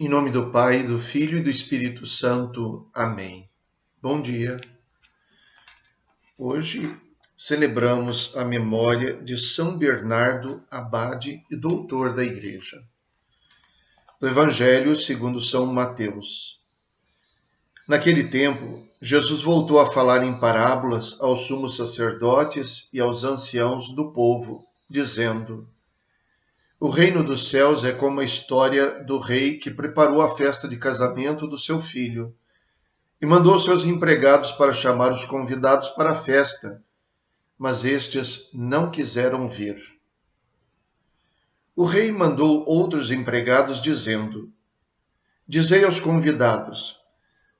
Em nome do Pai, do Filho e do Espírito Santo. Amém. Bom dia. Hoje celebramos a memória de São Bernardo, abade e doutor da Igreja. Do Evangelho segundo São Mateus. Naquele tempo, Jesus voltou a falar em parábolas aos sumos sacerdotes e aos anciãos do povo, dizendo: O reino dos céus é como a história do rei que preparou a festa de casamento do seu filho e mandou seus empregados para chamar os convidados para a festa, mas estes não quiseram vir. O rei mandou outros empregados, dizendo: Dizei aos convidados: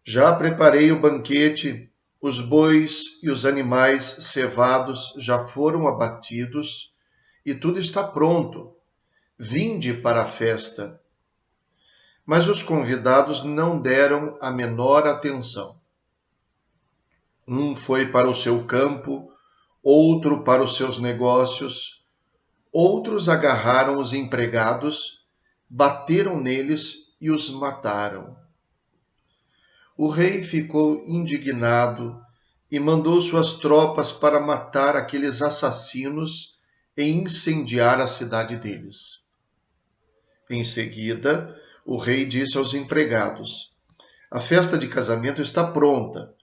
Já preparei o banquete, os bois e os animais cevados já foram abatidos e tudo está pronto. Vinde para a festa. Mas os convidados não deram a menor atenção. Um foi para o seu campo, outro para os seus negócios, outros agarraram os empregados, bateram neles e os mataram. O rei ficou indignado e mandou suas tropas para matar aqueles assassinos e incendiar a cidade deles. Em seguida, o rei disse aos empregados: A festa de casamento está pronta,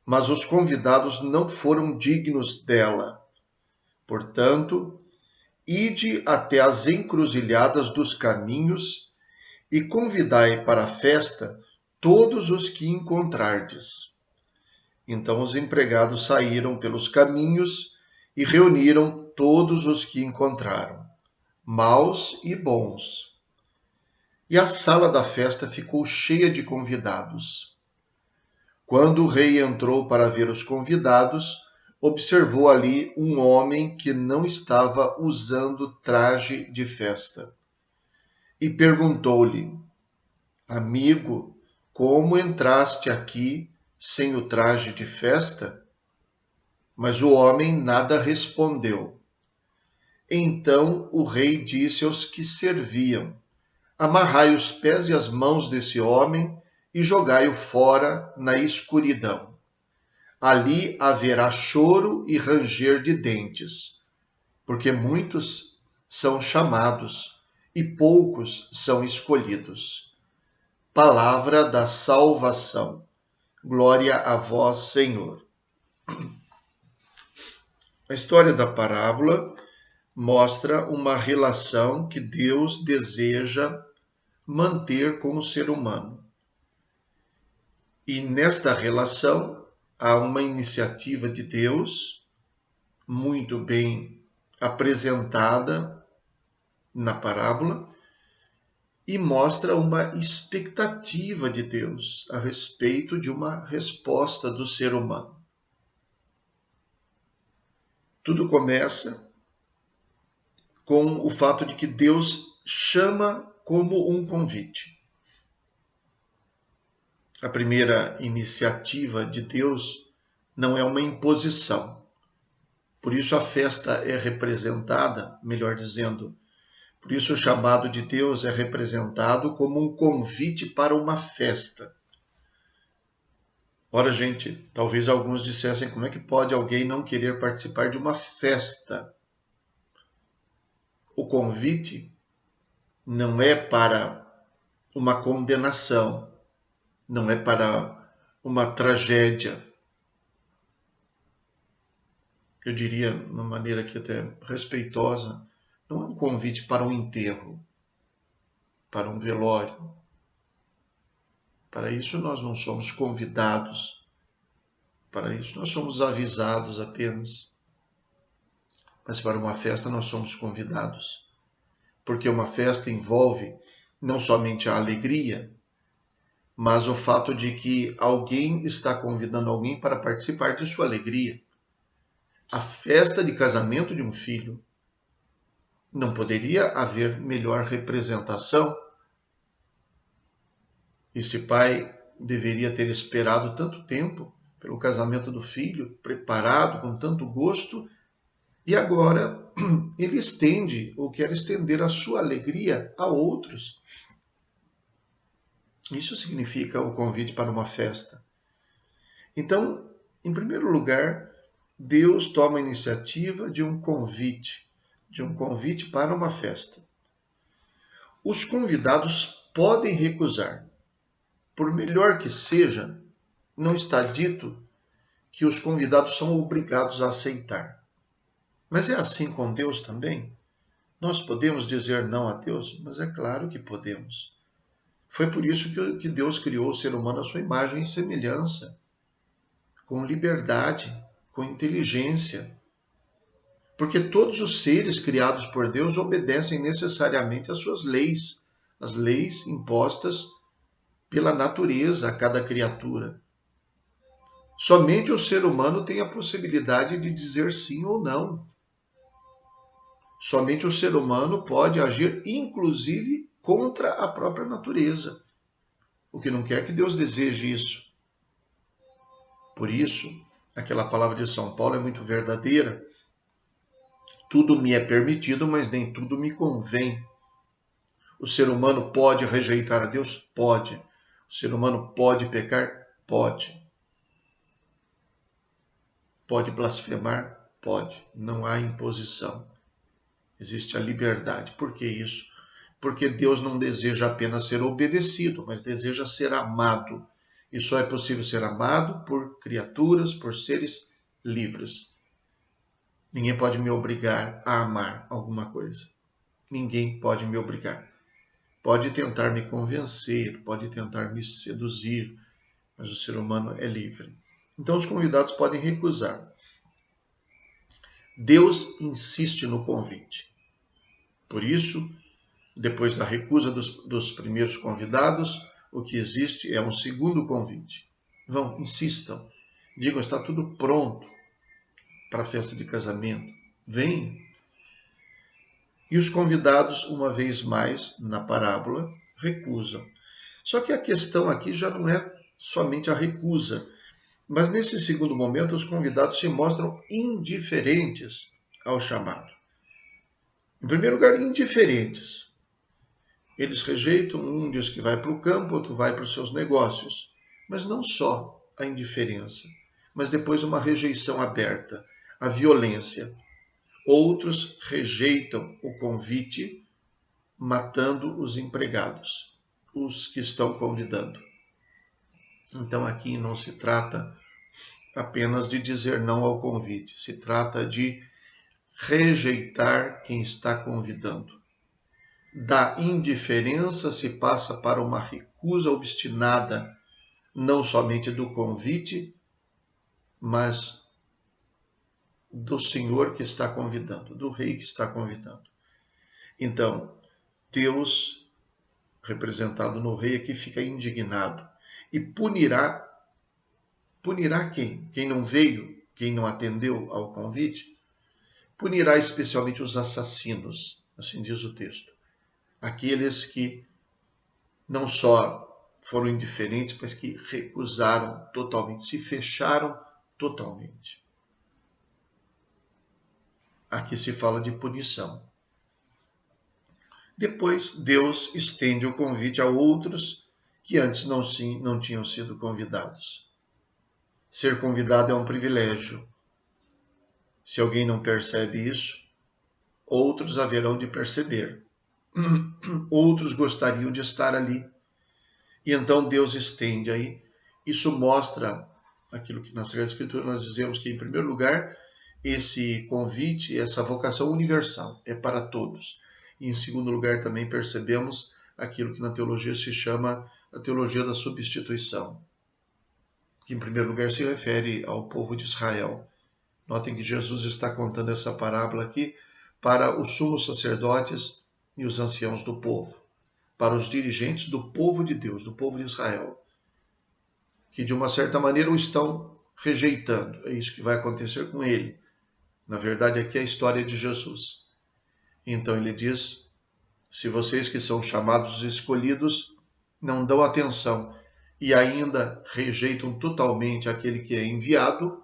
mas os convidados não foram dignos dela. Portanto, ide até as encruzilhadas dos caminhos e convidai para a festa todos os que encontrardes. Então os empregados saíram pelos caminhos e reuniram todos os que encontraram, maus e bons. E a sala da festa ficou cheia de convidados. Quando o rei entrou para ver os convidados, observou ali um homem que não estava usando traje de festa. E perguntou-lhe: Amigo, como entraste aqui sem o traje de festa? Mas o homem nada respondeu. Então o rei disse aos que serviam: Amarrai os pés e as mãos desse homem e jogai-o fora na escuridão. Ali haverá choro e ranger de dentes, porque muitos são chamados e poucos são escolhidos. Palavra da salvação. Glória a vós, Senhor. A história da parábola mostra uma relação que Deus deseja manter com o ser humano. E nesta relação há uma iniciativa de Deus muito bem apresentada na parábola e mostra uma expectativa de Deus a respeito de uma resposta do ser humano. Tudo começa com o fato de que Deus chama como um convite. A primeira iniciativa de Deus não é uma imposição. Por isso a festa é representada, melhor dizendo, por isso o chamado de Deus é representado como um convite para uma festa. Ora, gente, talvez alguns dissessem: como é que pode alguém não querer participar de uma festa? O convite não é para uma condenação, não é para uma tragédia. Eu diria, de uma maneira aqui até respeitosa, não é um convite para um enterro, para um velório. Para isso nós não somos convidados, para isso nós somos avisados apenas. Mas para uma festa nós somos convidados, porque uma festa envolve não somente a alegria, mas o fato de que alguém está convidando alguém para participar de sua alegria. A festa de casamento de um filho. Não poderia haver melhor representação. Esse pai deveria ter esperado tanto tempo pelo casamento do filho, preparado com tanto gosto, e agora ele estende ou quer estender a sua alegria a outros. Isso significa o convite para uma festa. Então, em primeiro lugar, Deus toma a iniciativa de um convite para uma festa. Os convidados podem recusar. Por melhor que seja, não está dito que os convidados são obrigados a aceitar. Mas é assim com Deus também? Nós podemos dizer não a Deus? Mas é claro que podemos. Foi por isso que Deus criou o ser humano à sua imagem e semelhança, com liberdade, com inteligência. Porque todos os seres criados por Deus obedecem necessariamente às suas leis, as leis impostas pela natureza a cada criatura. Somente o ser humano tem a possibilidade de dizer sim ou não. Somente o ser humano pode agir, inclusive, contra a própria natureza. O que não quer que Deus deseje isso. Por isso, aquela palavra de São Paulo é muito verdadeira. Tudo me é permitido, mas nem tudo me convém. O ser humano pode rejeitar a Deus? Pode. O ser humano pode pecar? Pode. Pode blasfemar? Pode. Não há imposição. Existe a liberdade. Por que isso? Porque Deus não deseja apenas ser obedecido, mas deseja ser amado. E só é possível ser amado por criaturas, por seres livres. Ninguém pode me obrigar a amar alguma coisa. Ninguém pode me obrigar. Pode tentar me convencer, pode tentar me seduzir, mas o ser humano é livre. Então os convidados podem recusar. Deus insiste no convite. Por isso, depois da recusa dos primeiros convidados, o que existe é um segundo convite. Vão, insistam. Digam, está tudo pronto para a festa de casamento. Vem. E os convidados, uma vez mais, na parábola, recusam. Só que a questão aqui já não é somente a recusa, mas nesse segundo momento os convidados se mostram indiferentes ao chamado. Em primeiro lugar, indiferentes. Eles rejeitam, um diz que vai para o campo, outro vai para os seus negócios. Mas não só a indiferença, mas depois uma rejeição aberta, a violência. Outros rejeitam o convite, matando os empregados, os que estão convidando. Então aqui não se trata apenas de dizer não ao convite, se trata de rejeitar quem está convidando. Da indiferença se passa para uma recusa obstinada, não somente do convite, mas do Senhor que está convidando, do Rei que está convidando. Então, Deus, representado no Rei, aqui fica indignado e punirá quem? Quem não veio, quem não atendeu ao convite? Punirá especialmente os assassinos, assim diz o texto. Aqueles que não só foram indiferentes, mas que recusaram totalmente, se fecharam totalmente. Aqui se fala de punição. Depois, Deus estende o convite a outros que antes não tinham sido convidados. Ser convidado é um privilégio. Se alguém não percebe isso, outros haverão de perceber. Outros gostariam de estar ali. E então Deus estende aí. Isso mostra aquilo que na Sagrada Escritura nós dizemos que, em primeiro lugar, esse convite, essa vocação universal, é para todos. E, em segundo lugar, também percebemos aquilo que na teologia se chama a teologia da substituição, que, em primeiro lugar, se refere ao povo de Israel. Notem que Jesus está contando essa parábola aqui para os sumos sacerdotes e os anciãos do povo, para os dirigentes do povo de Deus, do povo de Israel, que de uma certa maneira o estão rejeitando. É isso que vai acontecer com ele. Na verdade, aqui é a história de Jesus. Então ele diz, se vocês que são chamados escolhidos não dão atenção e ainda rejeitam totalmente aquele que é enviado,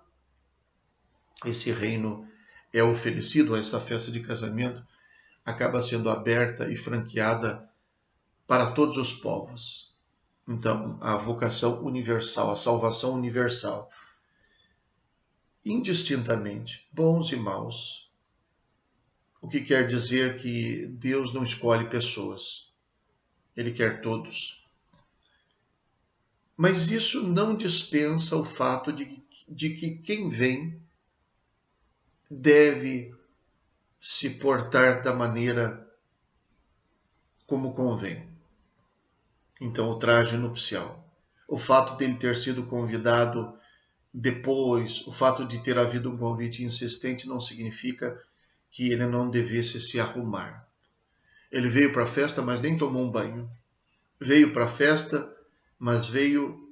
esse reino é oferecido, essa festa de casamento acaba sendo aberta e franqueada para todos os povos. Então, a vocação universal, a salvação universal, indistintamente, bons e maus. O que quer dizer que Deus não escolhe pessoas, Ele quer todos. Mas isso não dispensa o fato de que quem vem deve se portar da maneira como convém. Então, o traje nupcial. O fato dele ter sido convidado depois, o fato de ter havido um convite insistente não significa que ele não devesse se arrumar. Ele veio para a festa, mas nem tomou um banho. Veio para a festa, mas veio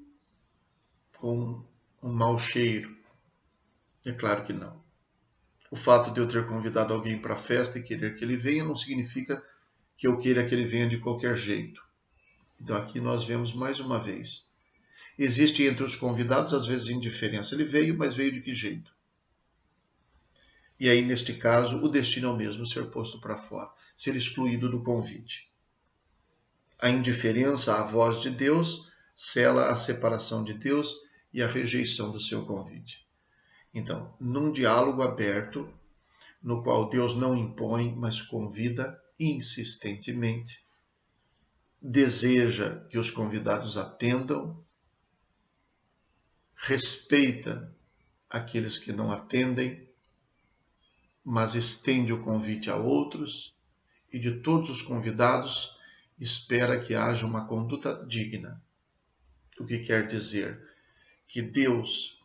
com um mau cheiro. É claro que não. O fato de eu ter convidado alguém para a festa e querer que ele venha não significa que eu queira que ele venha de qualquer jeito. Então aqui nós vemos mais uma vez. Existe entre os convidados às vezes indiferença. Ele veio, mas veio de que jeito? E aí, neste caso, o destino é o mesmo, ser posto para fora, ser excluído do convite. A indiferença à voz de Deus sela a separação de Deus e a rejeição do seu convite. Então, num diálogo aberto, no qual Deus não impõe, mas convida insistentemente, deseja que os convidados atendam, respeita aqueles que não atendem, mas estende o convite a outros, e de todos os convidados espera que haja uma conduta digna. O que quer dizer que Deus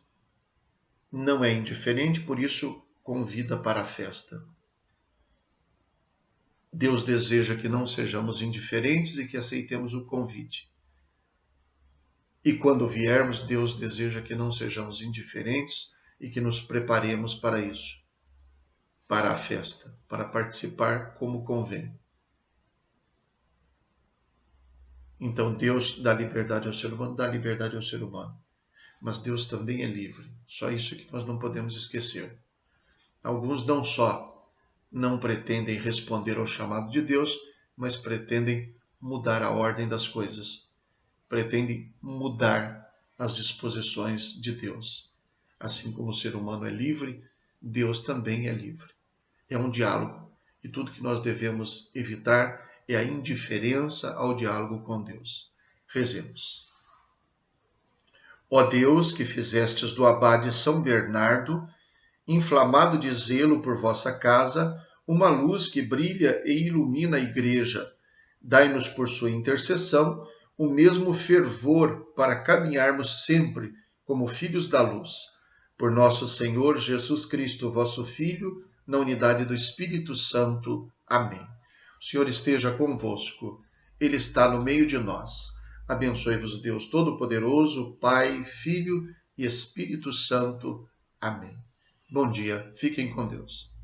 não é indiferente, por isso convida para a festa. Deus deseja que não sejamos indiferentes e que aceitemos o convite. E quando viermos, Deus deseja que não sejamos indiferentes e que nos preparemos para isso, para a festa, para participar como convém. Então Deus dá liberdade ao ser humano, dá liberdade ao ser humano. Mas Deus também é livre. Só isso que nós não podemos esquecer. Alguns não só não pretendem responder ao chamado de Deus, mas pretendem mudar a ordem das coisas. Pretendem mudar as disposições de Deus. Assim como o ser humano é livre, Deus também é livre. É um diálogo. E tudo que nós devemos evitar é a indiferença ao diálogo com Deus. Rezemos. Ó Deus, que fizestes do abade São Bernardo, inflamado de zelo por vossa casa, uma luz que brilha e ilumina a Igreja, dai-nos por sua intercessão o mesmo fervor para caminharmos sempre como filhos da luz. Por nosso Senhor Jesus Cristo, vosso Filho, na unidade do Espírito Santo. Amém. O Senhor esteja convosco. Ele está no meio de nós. Abençoe-vos Deus Todo-Poderoso, Pai, Filho e Espírito Santo. Amém. Bom dia. Fiquem com Deus.